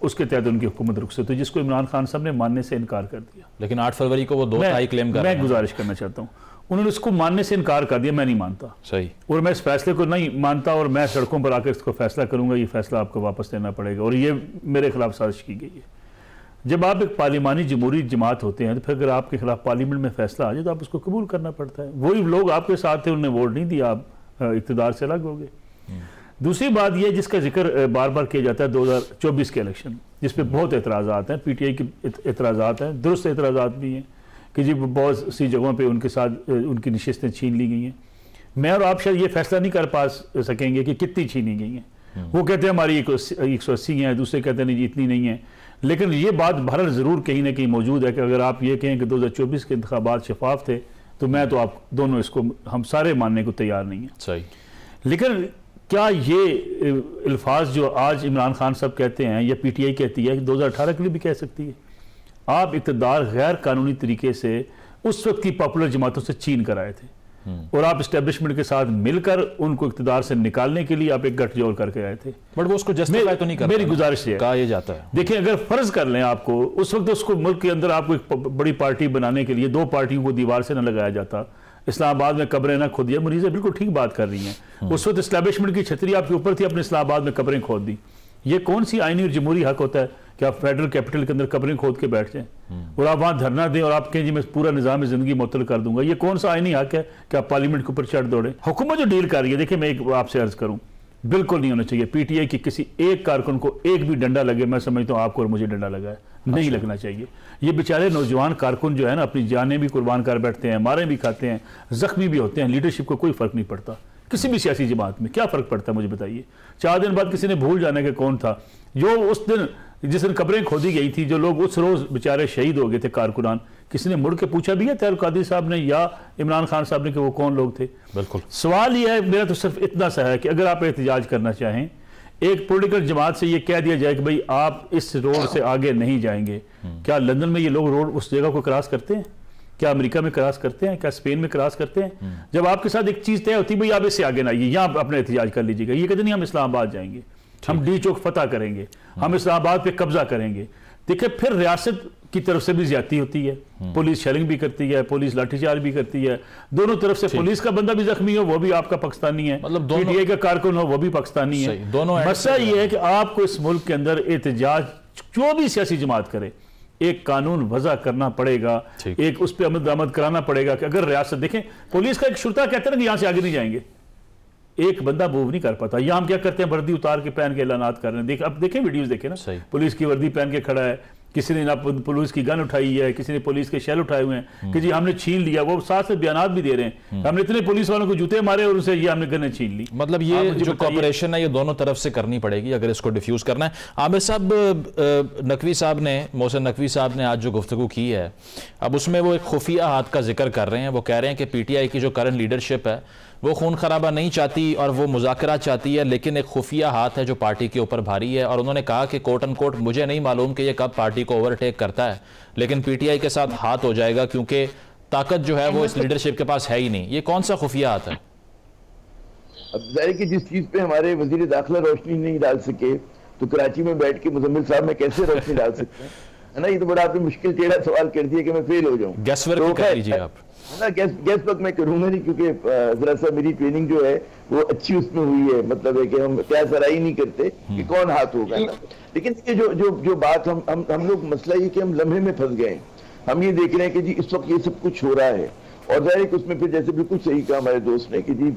उसके तहत उनकी हुकूमत रुखसत हुई, जिसको इमरान खान साहब ने मानने से इनकार कर दिया। लेकिन 8 फरवरी को वो 2 तिहाई क्लेम कर रहे हैं। मैं गुजारिश करना चाहता हूँ, उन्होंने इसको मानने से इनकार कर दिया। मैं नहीं मानता, सही, और मैं इस फैसले को नहीं मानता और मैं सड़कों पर आकर इसको फैसला करूंगा। ये फैसला आपको वापस देना पड़ेगा और ये मेरे खिलाफ साजिश की गई है। जब आप एक पार्लिमानी जमहूरी जमात होते हैं तो फिर अगर आपके खिलाफ पार्लियामेंट में फैसला आ जाए तो आप उसको कबूल करना पड़ता है। वही लोग आपके साथ थे, उन्होंने वोट नहीं दिया, आप इक़्तिदार से अलग हो गए। दूसरी बात यह जिसका जिक्र बार बार किया जाता है 2024 के इलेक्शन, जिस पर बहुत एतराज़ात हैं, PTI के एतराज़ात हैं, दुरुस्त एतराज़ात भी हैं कि जी बहुत सी जगहों पे उनके साथ उनकी नशिस्तें छीन ली गई हैं। मैं और आप शायद ये फैसला नहीं कर पा सकेंगे कि कितनी छीनी गई हैं। वो कहते हैं हमारी 180 हैं, दूसरे कहते हैं नहीं जी इतनी नहीं है। लेकिन ये बात बहरहाल ज़रूर कहीं ना कहीं मौजूद है कि अगर आप ये कहें कि 2024 के इंतखाबात शफाफ थे तो मैं तो आप दोनों इसको हम सारे मानने को तैयार नहीं हैं। सही। लेकिन क्या ये अल्फाज जो आज इमरान खान साहब कहते हैं या PTI कहती है कि 2018 के लिए भी कह सकती है? आप इक़्तिदार गैर कानूनी तरीके से उस वक्त की पॉपुलर जमातों से छीन कर आए थे और आप इस्टेब्लिशमेंट के साथ मिलकर उनको इक़्तिदार से निकालने के लिए आप एक गठजोड़ करके आए थे। बट वो उसको जस्टिफाई तो नहीं करता। मेरी गुजारिश है, कहा यह जाता है, देखिए अगर फर्ज कर लें आपको उस वक्त उसको मुल्क के अंदर आपको एक बड़ी पार्टी बनाने के लिए 2 पार्टियों को दीवार से न लगाया जाता, इस्लामाबाद में कब्रें ना खोदी। मरीज़ बिल्कुल ठीक बात कर रही हैं। उस वक्त इस्टेब्लिशमेंट की छतरी आपके ऊपर थी, अपने इस्लामाबाद में कब्रें खोद दी। ये कौन सी आईनी और जमहूरी हक होता है कि आप फेडरल कैपिटल के अंदर कब्रें खोद के बैठ जाएं और आप वहां धरना दें और आप कहें जी मैं पूरा निज़ाम ज़िंदगी मुअत्तल कर दूंगा? ये कौन सा आईनी हक है कि आप पार्लियामेंट के ऊपर चढ़ दौड़े? हुकूमत जो डील कर रही है, देखिए मैं एक आपसे अर्ज करूं, बिल्कुल नहीं होना चाहिए PTI की किसी एक कारकुन को एक भी डंडा लगे। मैं समझता हूँ आपको और मुझे डंडा लगा है, नहीं लगना चाहिए। ये बेचारे नौजवान कारकुन जो है ना अपनी जानें भी कुर्बान कर बैठते हैं, मारें भी खाते हैं, जख्मी भी होते हैं। लीडरशिप को कोई फर्क नहीं पड़ता किसी भी सियासी जमात में। क्या फ़र्क पड़ता है मुझे बताइए? 4 दिन बाद किसी ने भूल जाने के कौन था जो उस दिन जिस दिन कब्रें खोदी गई थी, जो लोग उस रोज़ बेचारे शहीद हो गए थे कारकुनान, किसी ने मुड़ के पूछा भी है तैयार कादिर साहब ने या इमरान खान साहब ने कि वो कौन लोग थे? बिल्कुल। सवाल यह है मेरा तो सिर्फ इतना सा है कि अगर आप एहतजाज करना चाहें, एक पॉलिटिकल जमात से ये कह दिया जाए कि भाई आप इस रोड से आगे नहीं जाएंगे, क्या लंदन में ये लोग रोड उस जगह को क्रॉस करते हैं? क्या अमेरिका में क्रॉस करते हैं? क्या स्पेन में क्रॉस करते हैं? जब आपके साथ एक चीज़ तय होती है भाई आप इससे आगे ना आइए, यहाँ अपना एहतजाज कर लीजिएगा, ये कहते नहीं हम इस्लामाबाद जाएंगे, हम D चौक फतह करेंगे, हम इस्लामाबाद पे कब्जा करेंगे। देखिए फिर रियासत की तरफ से भी ज्यादती होती है, पुलिस शेलिंग भी करती है, पुलिस लाठीचार्ज भी करती है, दोनों तरफ से पुलिस का बंदा भी जख्मी हो वो भी आपका पाकिस्तानी है, मतलब PTI का कारकुन हो वो भी पाकिस्तानी है। मसला ये है कि आपको इस मुल्क के अंदर एहतजाज जो भी सियासी जमात करे एक कानून वजह करना पड़ेगा, एक उस पर अमल दरामद कराना पड़ेगा कि अगर रियासत देखें, पुलिस का एक शुरता कहते हैं ना कि यहां से आगे नहीं जाएंगे, एक बंदा मूव नहीं कर पाता। यहाँ हम क्या करते हैं, वर्दी उतार के पहन के ऐलानात कर रहे हैं। अब देखें वीडियोस देखें ना, पुलिस की वर्दी पहन के खड़ा है, किसी ने ना पुलिस की गन उठाई है, किसी ने पुलिस के शेल उठाए हुए हैं कि जी हमने छीन लिया। वो साथ में बयानात भी दे रहे हैं, हमने इतने पुलिस वालों को जूते मारे और उनसे ये हमने गनें छीन ली। मतलब ये जो कॉपरेशन है ये दोनों तरफ से करनी पड़ेगी अगर इसको डिफ्यूज करना है। आमिर साहब, नकवी साहब ने, मोहसिन नकवी साहब ने आज जो गुफ्तगू की है, अब उसमें वो एक खुफिया हाथ का जिक्र कर रहे हैं। वो कह रहे हैं कि पीटीआई की जो करंट लीडरशिप है वो खून खराबा नहीं चाहती और वो मुज़ाकरा चाहती है, लेकिन एक खुफिया हाथ है जो पार्टी के ऊपर भारी है। और उन्होंने कहा कि कोट एंड कोट मुझे नहीं मालूम कि ये कब पार्टी को ओवरटेक करता है, लेकिन पीटीआई के साथ हाथ हो जाएगा क्योंकि ताकत जो है वो इस लीडरशिप के पास है ही नहीं। ये कौन सा खुफिया हाथ है? अब जाहिर कि जिस चीज पे हमारे वजीर दाखिला रोशनी नहीं डाल सके तो कराची में बैठ के मुजम्मिल साहब में कैसे रोशनी डाल सकते हैं, है ना। ये तो बड़ा आपने मुश्किल टेढ़ा सवाल कर दिया कि मैं फेल हो जाऊं। गैस वर्क कर लीजिए आप, है ना। गैस वर्क मैं करूंगा नहीं, क्योंकि जरा सा मेरी ट्रेनिंग जो है वो अच्छी उसमें हुई है। मतलब है कि हम क्या सराही नहीं करते कि कौन हाथ होगा ना। लेकिन ये जो बात हम लोग, मसला ये कि हम लम्हे में फंस गए। हम ये देख रहे हैं कि जी इस वक्त ये सब कुछ हो रहा है, और जाहिर है उसमें फिर जैसे बिल्कुल सही कहा हमारे दोस्त ने कि जी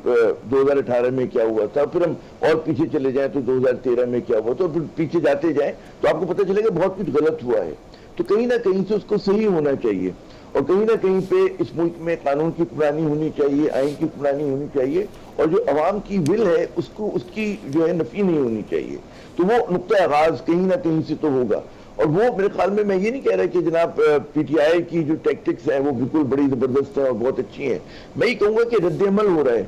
2018 में क्या हुआ था, फिर हम और पीछे चले जाएं तो 2013 में क्या हुआ, तो फिर पीछे जाते जाएं तो आपको पता चलेगा बहुत कुछ गलत हुआ है। तो कहीं ना कहीं से उसको सही होना चाहिए, और कहीं ना कहीं पे इस मुल्क में कानून की हुक्मरानी होनी चाहिए, आइन की हुक्मरानी होनी चाहिए, और जो अवाम की विल है उसको, उसकी जो है नफी नहीं होनी चाहिए। तो वो नुक्ता आगाज कहीं ना कहीं से तो होगा। और वो मेरे ख्याल में, मैं ये नहीं कह रहा कि जनाब पीटीआई की जो टैक्टिक्स हैं वो बिल्कुल बड़ी जबरदस्त है और बहुत अच्छी हैं। मैं ये कहूँगा कि रद्द अमल हो रहा है,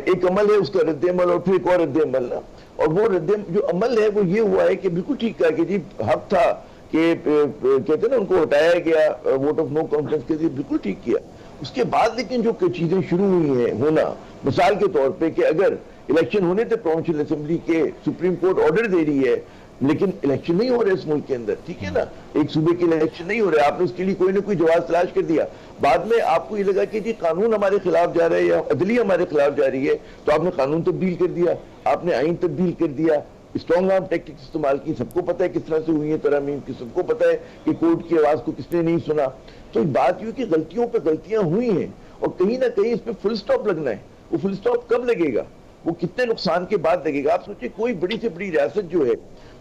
एक अमल है उसका रद्द अमल, और फिर एक और रद्द अमल ना। और वो जो अमल है वो ये हुआ है कि बिल्कुल ठीक कहा कि जी हक था कि कहते ना उनको हटाया गया वोट ऑफ नो कॉन्फिडेंस के लिए, बिल्कुल ठीक किया। उसके बाद लेकिन जो चीजें शुरू हुई हैं होना, मिसाल के तौर पे कि अगर इलेक्शन होने थे, प्रोविंशियल असेंबली के सुप्रीम कोर्ट ऑर्डर दे रही है लेकिन इलेक्शन नहीं हो रहे इस मुल्क के अंदर, ठीक है ना, एक सूबे के इलेक्शन नहीं हो रहे, आपने उसके लिए कोई ना कोई जवाब तलाश कर दिया। बाद में आपको ये लगा कि जी कानून हमारे खिलाफ जा रहा है या अदली हमारे खिलाफ जा रही है, तो आपने कानून तब्दील कर दिया, आपने आइन तब्दील कर दिया, स्ट्रॉन्ग आर्म टैक्टिक्स इस्तेमाल की। सबको पता है किस तरह से हुई है तरमीम की, सबको पता है कि कोर्ट की आवाज को किसने नहीं सुना। तो बात यू कि गलतियों पर गलतियां हुई हैं, और कहीं ना कहीं इस पर फुल स्टॉप लगना है। वो फुल स्टॉप कब लगेगा, वो कितने नुकसान के बाद लगेगा। आप सोचिए, कोई बड़ी से बड़ी रियासत जो है,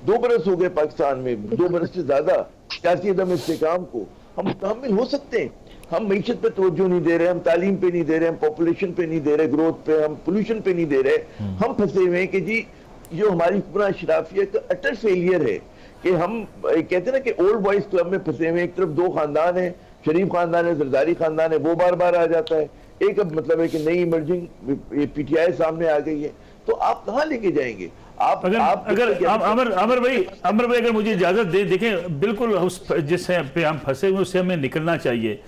2 बरस हो गए पाकिस्तान में, 2 बरस से ज्यादा सियासी अदम इस्तेकाम को, हम मुकम्मल हो सकते हैं। हम मईशत पे तवज्जो नहीं दे रहे, हम तालीम पे नहीं दे रहे, हम पॉपुलेशन पे नहीं दे रहे, ग्रोथ पे, हम पोल्यूशन पे नहीं दे रहे। हम फंसे हुए हैं कि जी जो हमारी पूरा शराफियत का अटर फेलियर है कि हम कहते हैं ना कि ओल्ड बॉयज क्लब में फंसे हुए। एक तरफ 2 खानदान है, शरीफ खानदान है, जरदारी खानदान है, वो बार बार आ जाता है। एक अब मतलब है कि नई इमर्जिंग पीटीआई सामने आ गई है, तो आप कहाँ लेके जाएंगे? अमर भाई अगर मुझे इजाजत दे, देखें बिल्कुल उस जिस पे हम फंसे हुए उससे हमें निकलना चाहिए।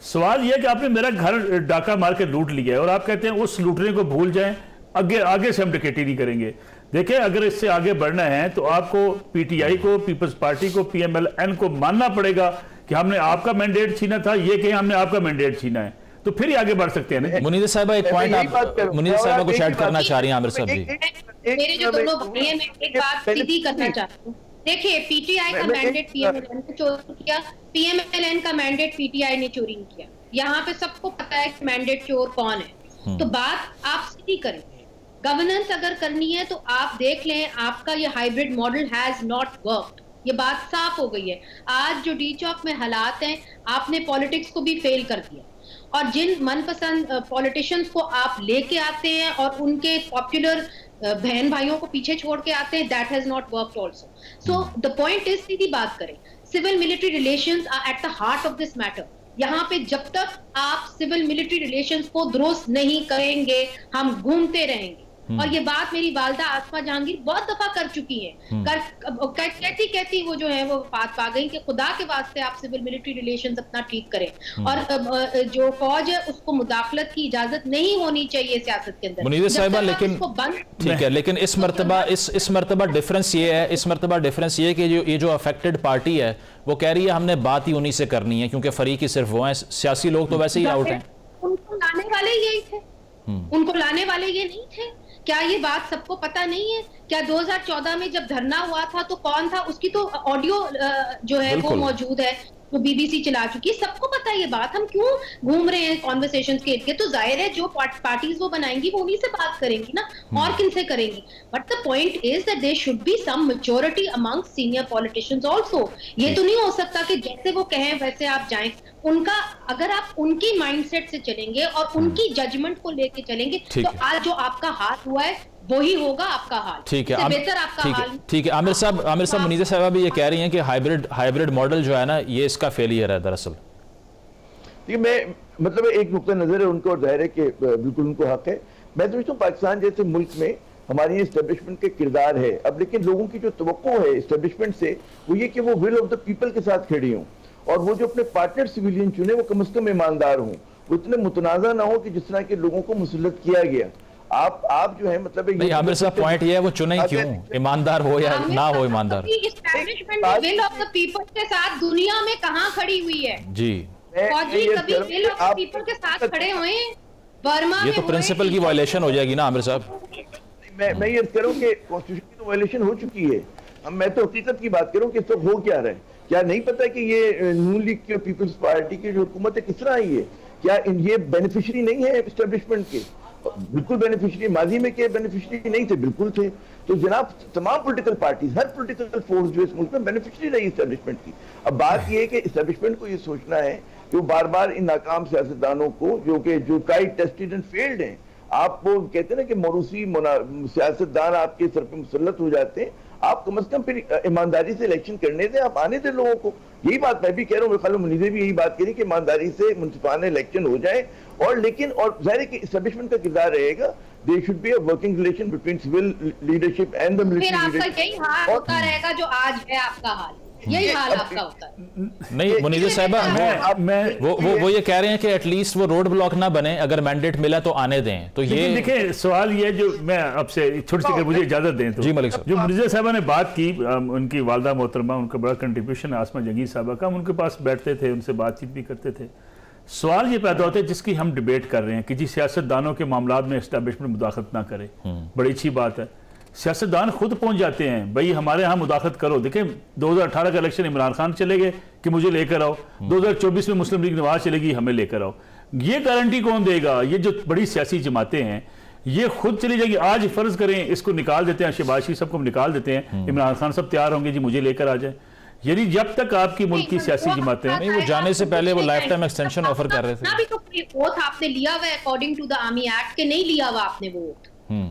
सवाल यह है कि आपने मेरा घर डाका मार के लूट लिया है और आप कहते हैं उस लूटने को भूल जाएं, आगे से हम डकैती नहीं करेंगे। देखिए, अगर इससे आगे बढ़ना है तो आपको पीटीआई को, पीपल्स पार्टी को, पीएमएलएन को मानना पड़ेगा कि हमने आपका मैंडेट छीना था, ये कहें हमने आपका मैंडेट छीना है, तो फिर ही आगे बढ़ सकते हैं। मुनीर साहिबा, एक पॉइंट आप मुनीर साहिबा कुछ ऐड करना चाह रही हैं? आमिर साहब जी, मेरे जो दोनों भाई हैं, मैं एक बात सीधी करना चाहती हूँ। देखिए, पीटीआई का मैंडेट पीएमएलएन ने चोरी किया, पीएमएलएन का मैंडेट पीटीआई ने चोरी नहीं किया। यहाँ पे सबको पता है कि मैंडेट चोर कौन है। तो बात आप सीधी करें। गवर्नेंस अगर करनी है तो आप देख लें, आपका ये hybrid model has not worked, ये बात साफ हो गई है। आज जो डी चौक में हालात हैं, आपने पॉलिटिक्स को भी फेल कर दिया, और जिन मनपसंद पॉलिटिशियंस को आप लेके आते हैं और उनके पॉपुलर बहन भाइयों को पीछे छोड़ के आते हैं, that has not worked also. So the point is, सीधी बात करें, civil military relations are at the heart of this matter. यहाँ पे जब तक आप सिविल मिलिट्री रिलेशंस को दुरुस्त नहीं करेंगे, हम घूमते रहेंगे। और ये बात मेरी वालदा आसमा जहांगीर बहुत दफा कर चुकी हैं। कहती वो जो है वो बात पा गई कि खुदा के वास्ते आप सिविल मिलिट्री रिलेशंस अपना ठीक करें, और जो फौज है उसको मुदाखलत की इजाजत नहीं होनी चाहिए सियासत के अंदर। मुनीर साहिबा, लेकिन ठीक है, लेकिन इस मर्तबा डिफरेंस ये है, कि ये जो अफेक्टेड पार्टी है वो कह रही है हमने बात ही उन्हीं से करनी है, क्योंकि फरीक ही सिर्फ वो है, सियासी लोग तो वैसे ही आउट हैं। उनको लाने वाले यही थे, उनको लाने वाले ये नहीं थे। क्या ये बात सबको पता नहीं है? क्या 2014 में जब धरना हुआ था तो कौन था? उसकी तो ऑडियो जो है वो मौजूद है। वो बीबीसी चला चुकी है, सबको पता है ये बात। हम क्यों घूम रहे हैं कॉन्वर्सेशंस के इर्द? तो जाहिर है जो पार्टीज वो बनाएंगी वो उन्हीं से बात करेंगी ना, और किन से करेंगी। But the point is that there should be some maturity among senior politicians also. ये तो नहीं हो सकता कि जैसे वो कहें वैसे आप जाएं। उनका, अगर आप उनकी माइंडसेट से चलेंगे और उनकी जजमेंट को लेके चलेंगे तो आज जो आपका हाल हुआ है वही होगा आपका हाल। ठीक है, बेहतर आपका हाल। ठीक है आमिर साहब मुनीज़ा साहबा भी ये कह रही हैं कि हाइब्रिड मॉडल जो है ना, ये इसका फेलियर है दरअसल। मैं मतलब एक नुक्ता नजर है उनको, और जाहिर है कि बिल्कुल उनको हक है। मैं समझता हूँ पाकिस्तान जैसे मुल्क में हमारी एस्टेब्लिशमेंट के किरदार है अब, लेकिन लोगों की जो तवक्को है एस्टेब्लिशमेंट से वो ये कि वो विल ऑफ द पीपल के साथ खड़ी हों, और वो जो अपने पार्टनर सिविलियन चुने वो कम से कम ईमानदार हों, वो इतने मुतनाज़ा ना हो कि जिस तरह के लोगों को मुसल्लत किया गया। आप जो है मतलब नहीं आमिर साहब, पॉइंट ये है वो चुने क्यों, ईमानदार हो या ना हो ईमानदार। Establishment will of the people के साथ दुनिया में कहां खड़ी हुई है जी? फौजी कभी विल ऑफ द पीपल के साथ खड़े हुए हैं? बर्मा ये तो प्रिंसिपल की वायलेशन हो जाएगी ना आमिर साहब। मैं ये कह रहा हूँ कि कॉन्स्टिट्यूशन की तो वायलेशन हो चुकी है। अब मैं तो हकीकत की बात करूँ कि इस वक्त हो क्या रहा है। क्या नहीं पता कि ये नून लीग की पीपल्स पार्टी की जो हुकूमत है किस तरह आई है? क्या ये बेनिफिशरी नहीं है एस्टेब्लिशमेंट के? बिल्कुल बेनिफिशरी, माजी में के बेनिफिशरी नहीं थे, बिल्कुल थे। तो जनाब तमाम पॉलिटिकल पार्टीज, हर पॉलिटिकल फोर्स जो इस मुल्क में बेनिफिशरी रही एस्टेब्लिशमेंट की। अब बात यह है कि एस्टेब्लिशमेंट को ये सोचना है कि वो बार बार इन नाकाम सियासतदानों को जो ट्राइड टेस्टेड एंड फेल्ड हैं, आप वो कहते हैं ना कि मरूसी सियासतदान आपके सर पे मुसल्लत हो जाते हैं, आप कम से कम फिर ईमानदारी से इलेक्शन करने दें, आप आने दें लोगों को। यही बात मैं भी कह रहा हूँ, मेरे ख्याल में मुनीज़े भी यही बात कह रही कि ईमानदारी से मुनसिफाना इलेक्शन हो जाए। और लेकिन और जाहिर है कि एस्टेब्लिशमेंट का किरदार रहेगा, there should be a working relation between civil leadership and the military leadership. फिर आपका यही हाल होता रहेगा जो आज है आपका हाल, यही हाल आपका होता है। नहीं मुनीज़ा साहिबा, वो ये कह रहे हैं कि एटलीस्ट वो रोड ब्लॉक ना बने, अगर मैंडेट मिला तो आने दें। तो ये देखिए सवाल ये जो मैं आपसे छोटी सी, मुझे इजाजत दें तो, जी मलिक साहब, जो मुनीज़ा साहिबा ने बात की, उनकी वालदा मोहतरमा, उनका बड़ा कंट्रीब्यूशन है, आसमा जंगीर साहबा का, हम उनके पास बैठते थे, उनसे बातचीत भी करते थे। सवाल ये पैदा होता है जिसकी हम डिबेट कर रहे हैं कि जी सियासतदानों के मामलात में एस्टैब्लिशमेंट मुदाखलत ना करे। बड़ी अच्छी बात है, सियासतदान खुद पहुंच जाते हैं, भाई हमारे यहाँ मुदाखलत करो। देखें 2018 का इलेक्शन इमरान खान चले गए कि मुझे लेकर आओ, 2024 में मुस्लिम लीग नवाज चलेगी, हमें लेकर आओ। ये गारंटी कौन देगा? ये जो बड़ी सियासी जमातें हैं ये खुद चली जाएगी। आज फर्ज करें इसको निकाल देते हैं, शहबाज शरीफ सबको निकाल देते हैं, इमरान खान सब तैयार होंगे जी मुझे लेकर आ जाए। यानी जब तक आपकी मुल्क की सियासी जमातें, नहीं वो जाने से पहले वो लाइफ टाइम एक्सटेंशन ऑफर कर रहे थे। भी तो कोई ओथ आपने लिया हुआ है according to the army act के? नहीं लिया हुआ आपने वो ओथ,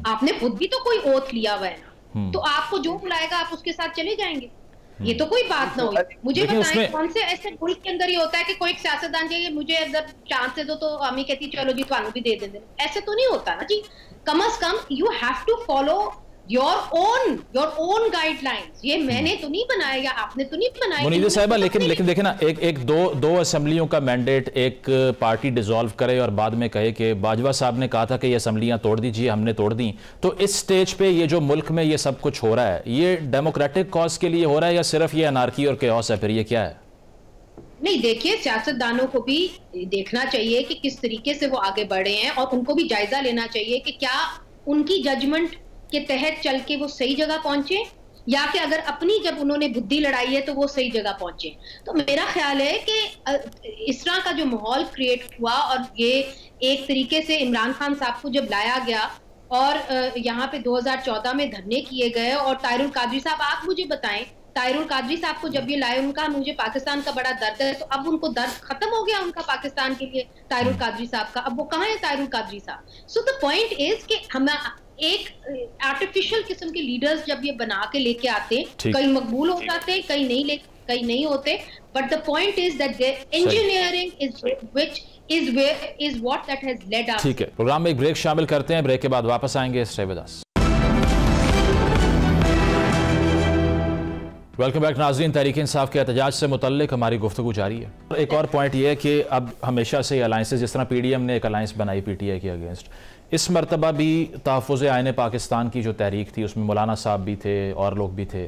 आपने खुद भी तो कोई ओथ लिया हुआ है ना, तो आपको जो बुलाएगा आप उसके साथ चले जाएंगे। ये तो कोई बात ना हुई। मुझे बताएं कौन से ऐसे मुल्क के अंदर ये होता है कि कोई सियासतदान चाहिए मुझे अगर चांस दे दो तो आर्मी कहती चलो जी थानू भी दे देंगे? ऐसे तो नहीं होता ना जी। कम से कम you have to follow your own guidelines. ये मैंने तो नहीं बनाया या आपने तो नहीं बनाया मुनीज़ा साहिबा, लेकिन देखे ना, एक दो असेंबलियों का मैंडेट एक पार्टी डिसॉल्व करे और बाद में कहे कि बाजवा साहब ने कहा था कि ये असेंबलियां तोड़ दीजिए, हमने तोड़ दी। तो इस स्टेज पे ये जो मुल्क में ये सब कुछ हो रहा है, ये डेमोक्रेटिक कॉज के लिए हो रहा है या सिर्फ ये अनार्की और केओस है? फिर ये क्या है? नहीं देखिए, सियासतदानों को भी देखना चाहिए कि किस तरीके से वो आगे बढ़े हैं, और उनको भी जायजा लेना चाहिए कि क्या उनकी जजमेंट के तहत चल के वो सही जगह पहुंचे, या कि अगर अपनी जब उन्होंने बुद्धि लड़ाई है तो वो सही जगह पहुंचे। तो मेरा ख्याल है कि इस तरह का जो माहौल क्रिएट हुआ, और ये एक तरीके से इमरान खान साहब को जब लाया गया और यहाँ पे 2014 में धरने किए गए, और ताहिरुल कादरी साहब, आप मुझे बताएं, ताहिरुल कादरी साहब को जब ये लाए, उनका मुझे पाकिस्तान का बड़ा दर्द है, तो अब उनको दर्द खत्म हो गया उनका पाकिस्तान के लिए ताहिरुल कादरी साहब का? अब वो कहाँ है ताहिरुल कादरी साहब? सो द पॉइंट इज कि हम एक आर्टिफिशियल किस्म के लीडर्स जब ये बना के लेके आते हैं, कई मकबूल हो जाते हैं, कई नहीं होते, but the point is that engineering is what that has led us. ठीक है, प्रोग्राम में एक ब्रेक शामिल करते हैं, ब्रेक के बाद वापस आएंगे। Stay with us. Welcome back नाज़रीन। तहरीक इंसाफ के एहतजाज से मुतल्लिक हमारी गुफ्तगू जारी है। एक और पॉइंट ये है कि अब हमेशा से अलायंसेज, जिस तरह PDM ने एक अलायंस बनाई PTI के अगेंस्ट, इस मरतबा भी तहफ़्फ़ुज़ आईन पाकिस्तान की जो तहरीक थी उसमें मौलाना साहब भी थे और लोग भी थे,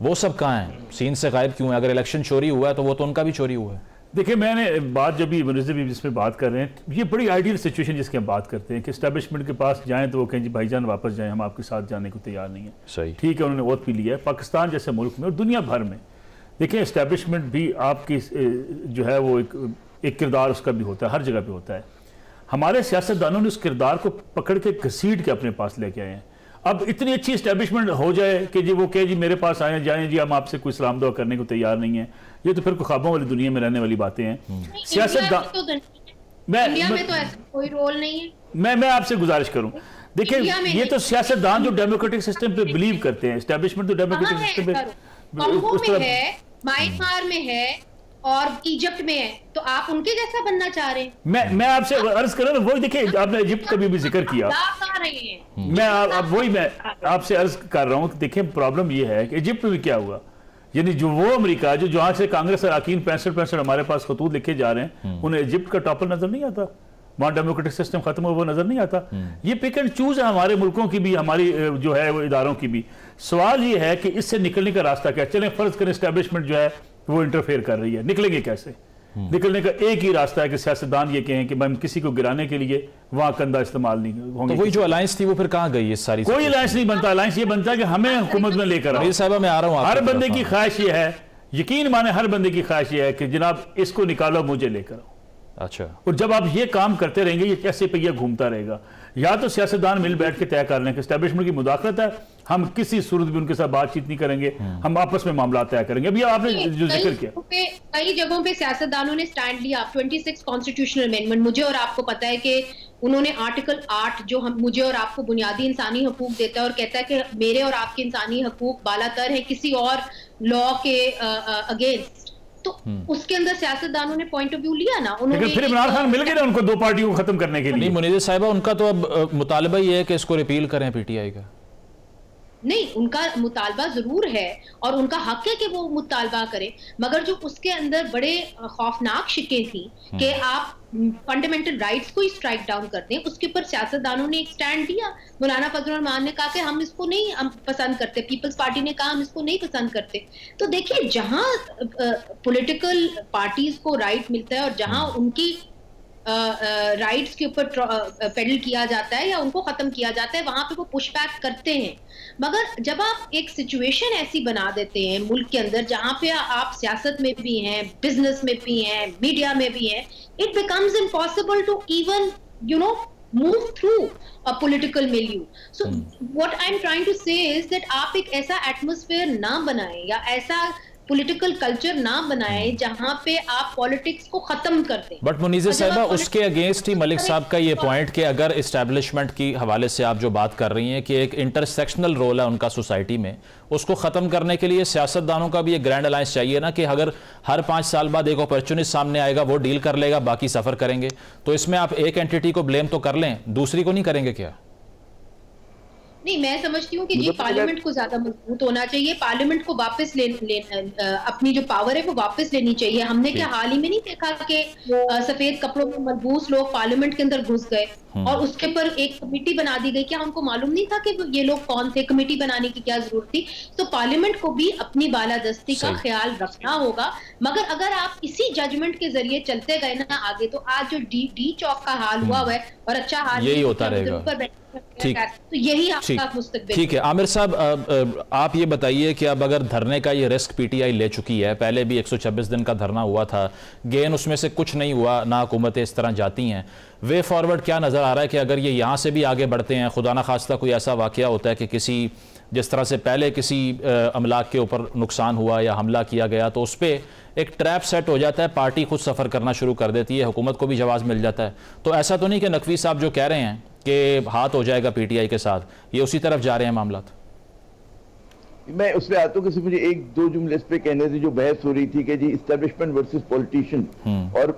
वो सब कहाँ हैं? सीन से गायब क्यों है? अगर इलेक्शन चोरी हुआ है तो वो तो उनका भी चोरी हुआ है। देखिए, मैंने बात जब भी मुनीज़ा भी जिसमें बात कर रहे हैं, ये बड़ी आइडियल सिचुएशन जिसकी हम बात करते हैं कि एस्टैब्लिशमेंट के पास जाएं तो वो कहें जी भाईजान वापस जाएं, हम आपके साथ जाने को तैयार नहीं है। सही, ठीक है, उन्होंने वोट भी लिया है। पाकिस्तान जैसे मुल्क में और दुनिया भर में देखिए एस्टेब्लिशमेंट भी आपकी जो है वो एक किरदार उसका भी होता है, हर जगह पे होता है। हमारे सियासतदानों ने उस किरदार को पकड़ के घसीट के अपने पास लेके आए हैं। अब इतनी अच्छी एस्टेब्लिशमेंट हो जाए कि जी वो कहे जी मेरे पास आए जाएं जी, हम आपसे कोई सलाम दुआ करने को तैयार नहीं है, ये तो फिर ख्वाबों वाली दुनिया में रहने वाली बातें हैं। सियासतदान इंडिया में तो ऐसा कोई रोल नहीं है। मैं आपसे गुजारिश करूं, देखिए ये तो सियासतदान जो डेमोक्रेटिक सिस्टम पे बिलीव करते हैं, एस्टेब्लिशमेंट तो डेमोक्रेटिक सिस्टम पे कांगो में है, म्यांमार में है और इजिप्ट में है, तो आप उनके जैसा बनना चाह रहे हैं? मैं आपसे अर्ज कर रहा हूं, वही देखिए आपने इजिप्ट का भी जिक्र किया, मैं आपसे अर्ज कर रहा हूं कि देखिए प्रॉब्लम ये है कि इजिप्ट में क्या हुआ, यानी जो वो अमेरिका जो जहां से कांग्रेस अरकान 65 हमारे पास खतूत लिखे जा रहे हैं, उन्हें इजिप्ट का टॉपल नजर नहीं आता, वहां डेमोक्रेटिक सिस्टम खत्म हो वो नजर नहीं आता। ये पिक एंड चूज है हमारे मुल्कों की भी, हमारी जो है वो इदारों की भी। सवाल ये है कि इससे निकलने का रास्ता क्या? चलें फर्ज करें एस्टेब्लिशमेंट जो है वो इंटरफेयर कर रही है, निकलेंगे कैसे? निकलने का एक ही रास्ता है कि सियासतदान ये कहें कि हम किसी को गिराने के लिए वहां कंधा इस्तेमाल नहीं होंगे। तो वही जो अलायंस थी वो फिर कहां गई? इस सारी कोई अलायंस नहीं बनता, अलायंस ये बनता है कि हमें हुकूमत में लेकर आओ। साहब मैं आ रहा हूं, हर बंदे की ख्वाहिश ये है, यकीन माने हर बंदे की ख्वाहिश ये है कि जनाब इसको निकालो, मुझे लेकर आओ। अच्छा, और जब आप ये काम करते रहेंगे ये कैसे पहिया घूमता रहेगा। या तो सियासतदान मिल बैठ के तय कर लें कि एस्टेब्लिशमेंट की मुदाखलत है, हम किसी सूरत भी उनके साथ बातचीत नहीं करेंगे, हम आपस में मामला तय करेंगे। अभी आपने जो जिक्र किया, कई जगहों पे सियासतदानों ने स्टैंड लिया। 26 कॉन्स्टिट्यूशनल अमेंडमेंट, मुझे और आपको पता है कि उन्होंने आर्टिकल 8 जो हम मुझे और आपको बुनियादी इंसानी हकूक देता है और कहता है कि मेरे और आपके इंसानी हकूक बालातर है किसी और लॉ के अगेंस्ट, तो उसके अंदर सियासतदानों ने पॉइंट ऑफ व्यू लिया ना। उन्होंने फिर इमरान खान मिल गए ना उनको दो पार्टियों को खत्म करने के लिए। मुनीर साहिबा उनका तो अब मुतालबा ही है कि इसको रिपील करें पीटीआई का। नहीं, उनका मुतालबा जरूर है और उनका हक है कि वो मुतालबा करें, मगर जो उसके अंदर बड़े खौफनाक शिकें थी कि आप फंडामेंटल राइट्स को ही स्ट्राइक डाउन करते हैं, उसके ऊपर सियासतदानों ने एक स्टैंड दिया। मौलाना फजल रहमान ने कहा कि हम इसको नहीं पसंद करते, पीपल्स पार्टी ने कहा हम इसको नहीं पसंद करते। तो देखिए जहां पॉलिटिकल पार्टीज को राइट मिलता है और जहां उनकी राइट्स के ऊपर पेडल किया जाता है या उनको खत्म किया जाता है, वहां पे वो पुश बैक करते हैं। मगर जब आप एक सिचुएशन ऐसी बना देते हैं मुल्क के अंदर जहां पे आप सियासत में भी हैं, बिजनेस में भी हैं, मीडिया में भी हैं, it becomes impossible to even move through a political milieu. So what I'm trying to say is that आप एक ऐसा एटमॉस्फेयर ना बनाएं या ऐसा पॉलिटिकल कल्चर ना बनाए जहां पे आप पॉलिटिक्स को खत्म कर दें। बट मुनीज़ा साहिबा उसके अगेंस्ट ही मलिक साहब का ये पॉइंट कि अगर इस्टेब्लिशमेंट की हवाले से आप जो बात कर रही हैं कि एक इंटरसेक्शनल रोल है उनका सोसाइटी में, उसको ख़त्म करने के लिए सियासतदानों का भी एक ग्रैंड अलायंस चाहिए ना, कि अगर हर 5 साल बाद एक अपॉर्चुनिस्ट सामने आएगा वो डील कर लेगा, बाकी सफ़र करेंगे। तो इसमें आप एक एंटिटी को ब्लेम तो कर लें, दूसरी को नहीं करेंगे क्या? नहीं, मैं समझती हूँ कि जी पार्लियामेंट को ज्यादा मजबूत होना चाहिए, पार्लियामेंट को वापस अपनी जो पावर है वो वापस लेनी चाहिए। हमने क्या हाल ही में नहीं देखा कि सफेद कपड़ों में मलबूस लोग पार्लियामेंट के अंदर घुस गए और उसके पर एक कमेटी बना दी गई? क्या हमको मालूम नहीं था कि ये लोग कौन थे? कमेटी बनाने की क्या जरूरत थी? तो पार्लियामेंट को भी अपनी बालादस्ती का ख्याल रखना होगा। मगर अगर आप इसी जजमेंट के जरिए चलते गए ना आगे, तो आज जो डी चौक का हाल हुआ है और अच्छा हाल यही होता रहेगा। ठीक, तो यही आपका मुस्तकबिल। ठीक है आमिर साहब, आप ये बताइए कि अब अगर धरने का ये रिस्क पीटीआई ले चुकी है, पहले भी 126 दिन का धरना हुआ था, गेन उसमें से कुछ नहीं हुआ, ना हुकूमतें इस तरह जाती हैं, वे फॉरवर्ड क्या नज़र आ रहा है कि अगर ये यहाँ से भी आगे बढ़ते हैं, खुदा ना खास्ता कोई ऐसा वाकया होता है कि किसी जिस तरह से पहले किसी अमलाक के ऊपर नुकसान हुआ या हमला किया गया, तो उस पर एक ट्रैप सेट हो जाता है, पार्टी खुद सफ़र करना शुरू कर देती है, हुकूमत को भी जवाब मिल जाता है। तो ऐसा तो नहीं कि नकवी साहब जो कह रहे हैं कि हाथ हो जाएगा पीटीआई के साथ, ये उसी तरफ जा रहे हैं मामला? मैं उसमें आता हूँ कि सिर्फ मुझे एक दो जुमले इस पे कहने से, जो बहस हो रही थी कि जी इस्टेब्लिशमेंट वर्सेस पॉलिटिशियन, और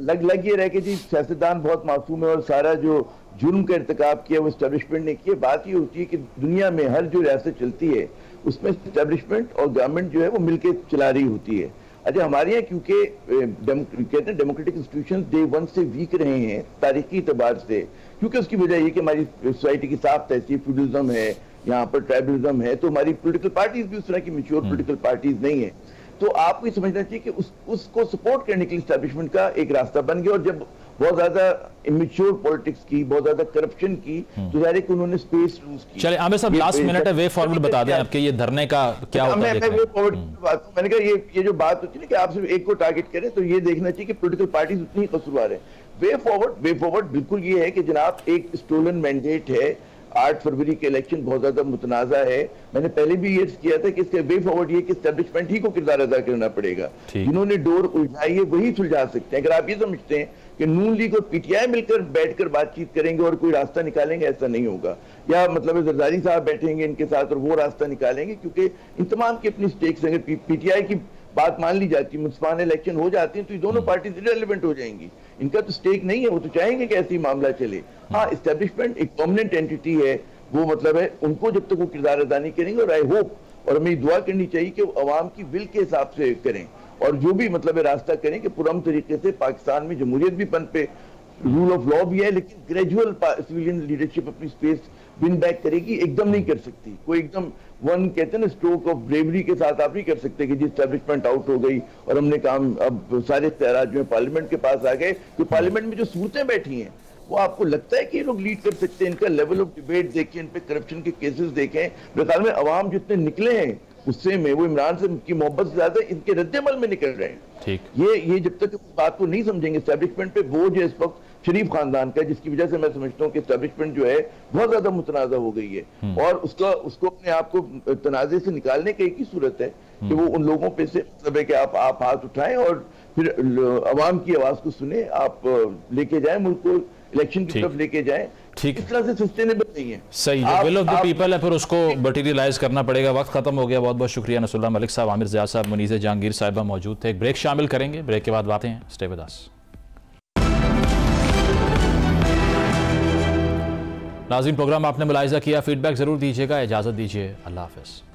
लग ये रहा है कि जी सियासतदान बहुत मासूम है और सारा जो जुर्म का इर्तिकाब किया वो इस्टेब्लिशमेंट ने किया। बात ये होती है कि दुनिया में हर जो रियासत चलती है उसमें इस्टेब्लिशमेंट और गवर्नमेंट जो है वो मिलकर चला रही होती है। अच्छा, हमारे यहाँ क्योंकि कहते हैं डेमोक्रेटिक इंस्टीट्यूशन डे वन से वीक रहे हैं तारीखी एतबार से, क्योंकि उसकी वजह ये कि हमारी सोसाइटी की साफ तहसीब फ्यूडलिज्म है, यहाँ पर ट्राइबलिज्म है, तो हमारी पॉलिटिकल पार्टीज भी उस तरह की मैच्योर पॉलिटिकल पार्टीज नहीं है। तो आपको ये समझना चाहिए कि उसको सपोर्ट करने के लिए एस्टेब्लिशमेंट का एक रास्ता बन गया, और जब बहुत ज्यादा इमेच्योर पॉलिटिक्स की, बहुत ज्यादा करप्शन की, तो जाहिर है कि उन्होंने स्पेस लूज की। चलिए आमिर साहब, लास्ट मिनट है, वे फॉरवर्ड बता दें आपके ये धरने का क्या होता है? मैंने कहा ये जो बात होती है ना कि आप सिर्फ एक को टारगेट करें, तो ये देखना चाहिए कि पॉलिटिकल पार्टीज उतनी कसूरवार है। वे फॉरवर्ड बिल्कुल ये है कि जनाब एक स्टोलन मैंडेट है, 8 फरवरी के इलेक्शन बहुत ज्यादा मुतनाजा है। मैंने पहले भी ये किया था कि इसके वे फॉरवर्ड ये कि एस्टेब्लिशमेंट ही को किरदार अदा करना पड़ेगा। जिन्होंने डोर उलझाई है वही सुलझा सकते हैं। अगर आप ये समझते हैं कि नून लीग और पीटीआई मिलकर बैठकर बातचीत करेंगे और कोई रास्ता निकालेंगे, ऐसा नहीं होगा। या मतलब जरदारी साहब बैठेंगे इनके साथ और वो रास्ता निकालेंगे, क्योंकि इन तमाम की अपनी स्टेक्स। अगर पीटीआई की बात मान ली जाती है, मुसलमान इलेक्शन हो जाती है, तो ये दोनों पार्टीज इररिलेवेंट हो जाएंगी। इनका तो स्टेक नहीं है, वो तो चाहेंगे कि ऐसे ही मामला चले। हाँ, एस्टेब्लिशमेंट एक परमानेंट एंटिटी है, वो मतलब है उनको जब तक वो किरदार अदा नहीं करेंगे, और आई होप और हमें दुआ करनी चाहिए कि वो अवाम की विल के हिसाब से करें और जो भी मतलब है रास्ता करें कि पुरअमन तरीके से पाकिस्तान में जमहूरियत भी पनपे, रूल ऑफ लॉ भी है, लेकिन ग्रेजुअल सिविलियन लीडरशिप अपनी स्पेस विन बैक करेगी। एकदम नहीं कर सकती कोई, एकदम वन कहते हैं ना स्ट्रोक ऑफ ब्रेवरी के साथ आप नहीं कर सकते कि जी एस्टेब्लिशमेंट आउट हो गई और हमने काम, अब सारे इख्तियारात जो है पार्लियामेंट के पास आ गए। तो पार्लियामेंट में जो सूरतें बैठी हैं वो आपको लगता है कि ये लोग लीड कर सकते हैं? इनका लेवल ऑफ डिबेट देखें, इन पे करप्शन के केसेस देखें। मेरे ख्याल में अवाम जितने निकले हैं गुस्से में, वो इमरान से की मोहब्बत से ज्यादा इनके रद्द-ए-अमल में निकल रहे हैं। ठीक, ये जब तक इस बात को नहीं समझेंगे, एस्टेब्लिशमेंट पे बोझ है इस वक्त शरीफ खानदान का, जिसकी वजह से मैं समझता हूँ कि एस्टेब्लिशमेंट जो है बहुत ज्यादा मुतनाज़ा हो गई है। और उसको अपने आप को तनाज़े से निकालने की एक ही सूरत है कि वो उन लोगों पे से मतलब है कि आप हाथ उठाएं और फिर अवाम की आवाज को सुने, आप लेके जाएं मुल्क को, इलेक्शन की तरफ लेके जाएं। ठीक, इस तरह से सस्टेनेबल नहीं है। सही, जो विल ऑफ द पीपल है फिर उसको मटेरियलाइज करना पड़ेगा। वक्त खत्म हो गया। बहुत बहुत शुक्रिया नसरुल्लाह मलिक साहब, आमिर ज़िया साहब, मुनीज़ जहांगीर साहिबा मौजूद थे। एक ब्रेक शामिल करेंगे, ब्रेक के बाद बातें हैं। Stay with us. नाज़रीन, प्रोग्राम आपने मुलाहिज़ा किया, फीडबैक ज़रूर दीजिएगा। इजाज़त दीजिए, अल्लाह हाफ़िज़।